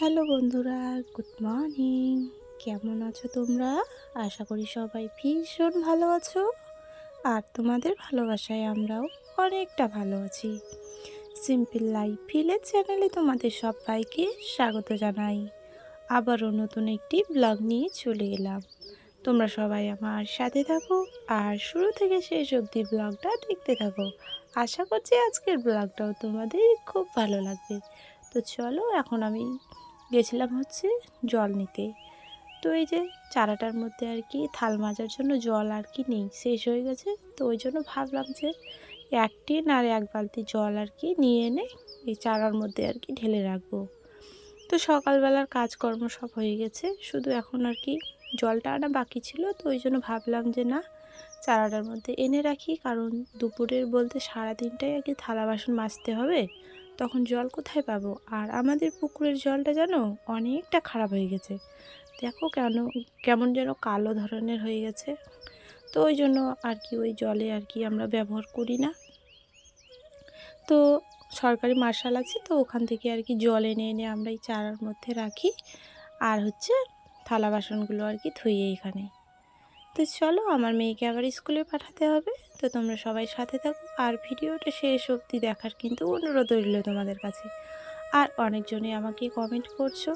Hello বন্ধুরা, good morning. কেমন আছো তোমরা? আশা করি সবাই ভীষণ ভালো আছো। আর তোমাদের ভালোবাসায় আমরাও অনেকটা ভালো আছি। সিম্পল লাইফ ভিলেজ চ্যানেলে তোমাদের সবাইকে স্বাগত জানাই। আবারও নতুন একটি ব্লগ নিয়ে চলে এলাম। তোমরা সবাই আমার সাথে থাকো আর শুরু থেকে শেষ অবধি ব্লগটা দেখতে থাকো। আশা করছি আজকের ব্লগটাও তোমাদের খুব ভালো লাগবে। তো চলো, এখন আমি গেছিলাম হচ্ছে জল নিতে। তো এই যে চারাটার মধ্যে আর কি থাল মাজার জন্য জল আর কি নেই, শেষ হয়ে গেছে। তো ওই জন্য ভাবলাম যে এক টিন আর এক বালতি জল আর কি নিয়ে এনে এই চারার মধ্যে আর কি ঢেলে রাখবো। তো সকালবেলার কাজকর্ম সব হয়ে গেছে, শুধু এখন আর কি জলটা আনা বাকি ছিল। তো ওই জন্য ভাবলাম যে না, চারাটার মধ্যে এনে রাখি, কারণ দুপুরের বলতে সারাদিনটাই আর কি থালা বাসন মাজতে হবে, তখন জল কোথায় পাবো। আর আমাদের পুকুরের জলটা যেন অনেকটা খারাপ হয়ে গেছে, দেখো কেমন যেন কালো ধরনের হয়ে গেছে। তো ওই জন্য আর কি ওই জলে আর কি আমরা ব্যবহার করি না। তো সরকারি মার্শাল আছে, তো ওখান থেকে আর কি জল এনে এনে আমরা এই চারার মধ্যে রাখি, আর হচ্ছে থালা বাসনগুলো আর কি ধুয়ে এখানে। তো চলো, আমার মেয়েকে আবার স্কুলে পাঠাতে হবে। তো তোমরা সবাই সাথে থাকো আর ভিডিওটা শেষ অবধি দেখার কিন্তু অনুরোধ রইল তোমাদের কাছে। আর অনেকজনই আমাকে কমেন্ট করছো,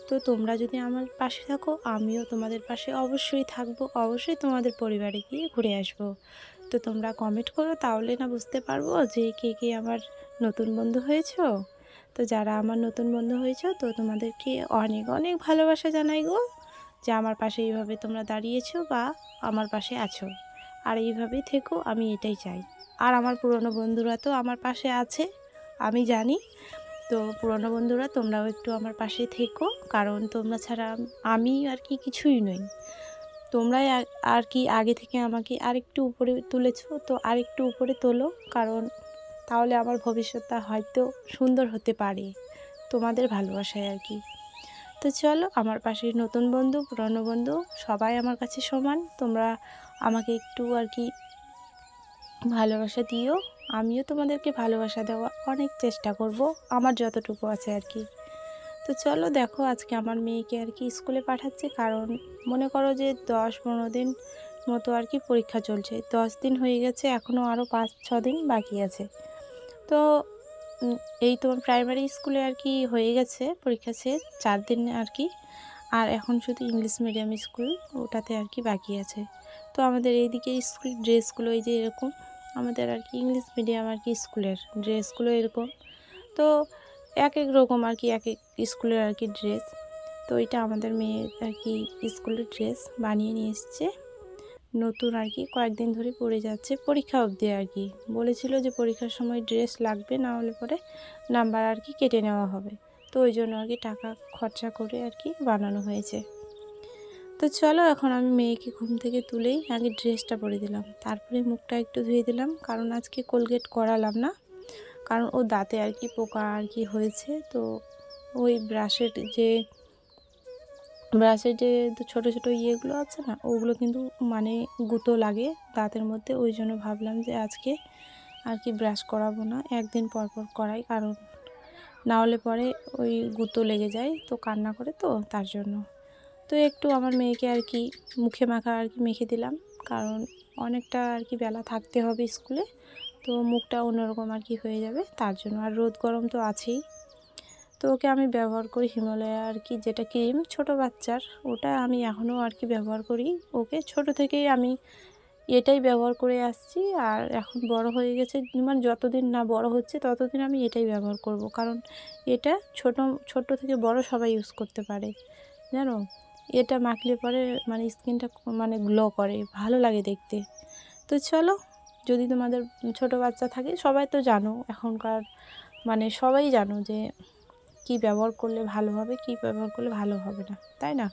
তো তোমরা যদি আমার পাশে থাকো আমিও তোমাদের পাশে অবশ্যই থাকবো, অবশ্যই তোমাদের পরিবারে গিয়ে ঘুরে আসবো। তো তোমরা কমেন্ট করো, তাহলে না বুঝতে পারবো যে কে কে আমার নতুন বন্ধু হয়েছো। তো যারা আমার নতুন বন্ধু হয়েছো, তো তোমাদেরকে অনেক অনেক ভালোবাসা জানাই গো, যে আমার পাশে এইভাবে তোমরা দাঁড়িয়েছো বা আমার পাশে আছো। আর এইভাবেই থেকো, আমি এটাই চাই। আর আমার পুরনো বন্ধুরা তো আমার পাশে আছে, আমি জানি। তো পুরনো বন্ধুরা তোমরাও একটু আমার পাশে থেকো, কারণ তোমরা ছাড়া আমি আর কি কিছুই নই। তোমরাই আর কি আগে থেকে আমাকে আরেকটু উপরে তুলেছো, তো আরেকটু উপরে তোলো, কারণ তাহলে আমার ভবিষ্যৎটা হয়তো সুন্দর হতে পারে তোমাদের ভালোবাসায় আর কি। তো চলো, আমার পাশে নতুন বন্ধু পুরনো বন্ধু সবাই আমার কাছে সমান। তোমরা আমাকে একটু আর কি ভালোবাসা দিও, আমিও তোমাদেরকে ভালোবাসা দেওয়া অনেক চেষ্টা করব, আমার যতটুকু আছে আর কি। তো চলো দেখো, আজকে আমার মেয়েকে আর কি স্কুলে পাঠাচ্ছি, কারণ মনে করো যে 10-15 দিন মতো আর কি পরীক্ষা চলছে। 10 দিন হয়ে গেছে, এখনও আরও 5-6 দিন বাকি আছে। তো এই তোমার প্রাইমারি স্কুলে আর কি হয়ে গেছে পরীক্ষা শেষ, 4 দিন আর কি। আর এখন শুধু ইংলিশ মিডিয়াম স্কুল, ওটাতে আর কি বাকি আছে। তো আমাদের এইদিকে স্কুল ড্রেসগুলো এই যে এরকম, আমাদের আর কি ইংলিশ মিডিয়াম আর কি স্কুলের ড্রেসগুলো এরকম। তো এক এক রকম আর কি এক এক স্কুলের আর কি ড্রেস। তো এটা আমাদের মেয়ের আর কি স্কুলের ড্রেস বানিয়ে নিয়ে এসছে নতুন আর কি, কয়েকদিন ধরে পরে যাচ্ছে পরীক্ষা অবধি আর কি। বলেছিল যে পরীক্ষার সময় ড্রেস লাগবে, না হলে পরে নাম্বার আর কি কেটে নেওয়া হবে। তো ওই জন্য আর কি টাকা খরচা করে আর কি বানানো হয়েছে। তো চলো, এখন আমি মেয়েকে ঘুম থেকে তুলেই আগে ড্রেসটা পরে দিলাম, তারপরে মুখটা একটু ধুয়ে দিলাম, কারণ আজকে কোলগেট করালাম না, কারণ ও দাঁতে আর কি পোকা আর কি হয়েছে। তো ওই ব্রাশের যে ছোটো ছোটো ইয়েগুলো আছে না, ওগুলো কিন্তু মানে গুঁতো লাগে দাঁতের মধ্যে। ওই জন্য ভাবলাম যে আজকে আর কি ব্রাশ করাবো না, একদিন পর পর করাই, কারণ না হলে পরে ওই গুঁতো লেগে যায়, তো কান্না করে, তো তার জন্য। তো একটু আমার মেয়েকে আর কি মুখে মাখা আর কি মেখে দিলাম, কারণ অনেকটা আর কি বেলা থাকতে হবে স্কুলে, তো মুখটা অন্যরকম আর কি হয়ে যাবে তার জন্য। আর রোদ গরম তো আছেই। তো ওকে আমি ব্যবহার করি হিমালয়া আর কি, যেটা ক্রিম ছোটো বাচ্চার, ওটা আমি এখনও আর কি ব্যবহার করি। ওকে ছোট থেকেই আমি এটাই ব্যবহার করে আসছি, আর এখন বড় হয়ে গেছে, মানে যতদিন না বড় হচ্ছে ততদিন আমি এটাই ব্যবহার করব, কারণ এটা ছোট থেকে বড় সবাই ইউজ করতে পারে, জানো। এটা মাখলে পরে মানে স্কিনটা মানে গ্লো করে, ভালো লাগে দেখতে। তো চলো, যদি তোমাদের ছোট বাচ্চা থাকে, সবাই তো জানো এখনকার, মানে সবাই জানো যে কি ব্যবহার করলে ভালো হবে, কি ব্যবহার করলে ভালো হবে না, তাই না।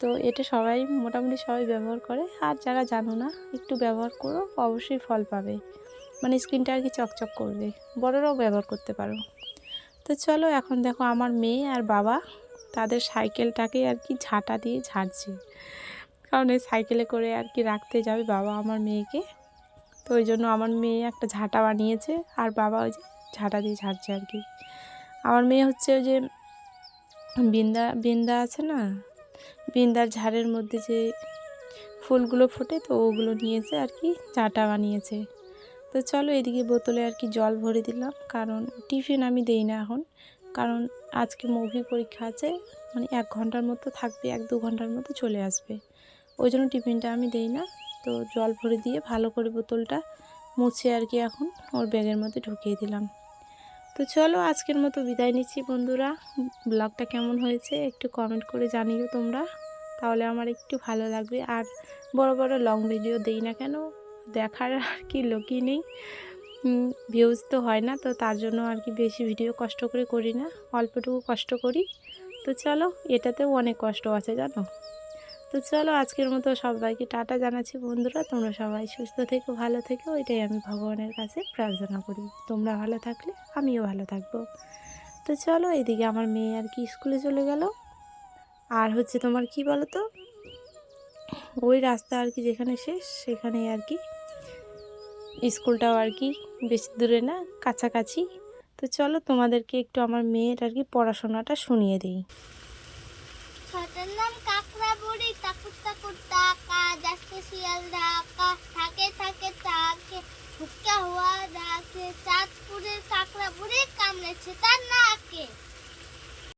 তো এটা সবাই মোটামুটি সবাই ব্যবহার করে, আর যারা জানো না একটু ব্যবহার করো, অবশ্যই ফল পাবে, মানে স্কিনটা আর কি চকচক করবে। বড়রাও ব্যবহার করতে পারো। তো চলো, এখন দেখো আমার মেয়ে আর বাবা তাদের সাইকেলটাকে আর কি ঝাঁটা দিয়ে ঝাড়ছে, কারণ এই সাইকেলে করে আর কি রাখতে যাবে বাবা আমার মেয়েকে। তো ওই জন্য আমার মেয়ে একটা ঝাঁটা বানিয়েছে, আর বাবা ওই যে ঝাঁটা দিয়ে ঝাড়ছে আর কি। আমার মেয়ে হচ্ছে ওই যে বিন্দা বিন্দা আছে না, বিন্দার ঝাড়ের মধ্যে যে ফুলগুলো ফোটে, তো ওগুলো নিয়েছে আর কি, চাটা বানিয়েছে। তো চলো এদিকে বোতলে আর কি জল ভরে দিলাম, কারণ টিফিন আমি দেই না এখন, কারণ আজকে মুভি পরীক্ষা আছে, মানে 1 ঘন্টার মতো থাকবে, 1-2 ঘন্টার মতো চলে আসবে, ওই জন্য টিফিনটা আমি দেই না। তো জল ভরে দিয়ে ভালো করে বোতলটা মুছে আর কি এখন ওর ব্যাগের মধ্যে ঢুকিয়ে দিলাম। তো চলো আজকের মতো বিদায় নিচ্ছি বন্ধুরা। ব্লগটা কেমন হয়েছে একটু কমেন্ট করে জানিও তোমরা, তাহলে আমার একটু ভালো লাগবে। আর বড় বড় লং ভিডিও দেই না কেন, দেখার আর কি লোকই নেই, ভিউজ তো হয় না, তো তার জন্য আর কি বেশি ভিডিও কষ্ট করে করি না, অল্পটুকু কষ্ট করি। তো চলো এটাতেও অনেক কষ্ট আছে জানো। তো চলো আজকের মতো সবাইকে টাটা জানাচ্ছি বন্ধুরা, তোমরা সবাই সুস্থ থেকো, ভালো থেকো, এটাই আমি ভগবানের কাছে প্রার্থনা করি। তোমরা ভালো থাকলে আমিও ভালো থাকবো। তো চলো এদিকে আমার মেয়ে আর কি স্কুলে চলে গেল। আর হচ্ছে তোমার কি বলো তো, ওই রাস্তা আর কি যেখানে শেষ সেখানেই আর কি স্কুলটাও আর কি, বেশি দূরে না, কাছাকাছি। তো চলো তোমাদেরকে একটু আমার মেয়ের আর কি পড়াশোনাটা শুনিয়ে দিই। ছোটের নাম কাকড়া বুড়ি, তাকুর তাকুর টাকা যাচ্ছে শিয়াল ঢাকা, থাকে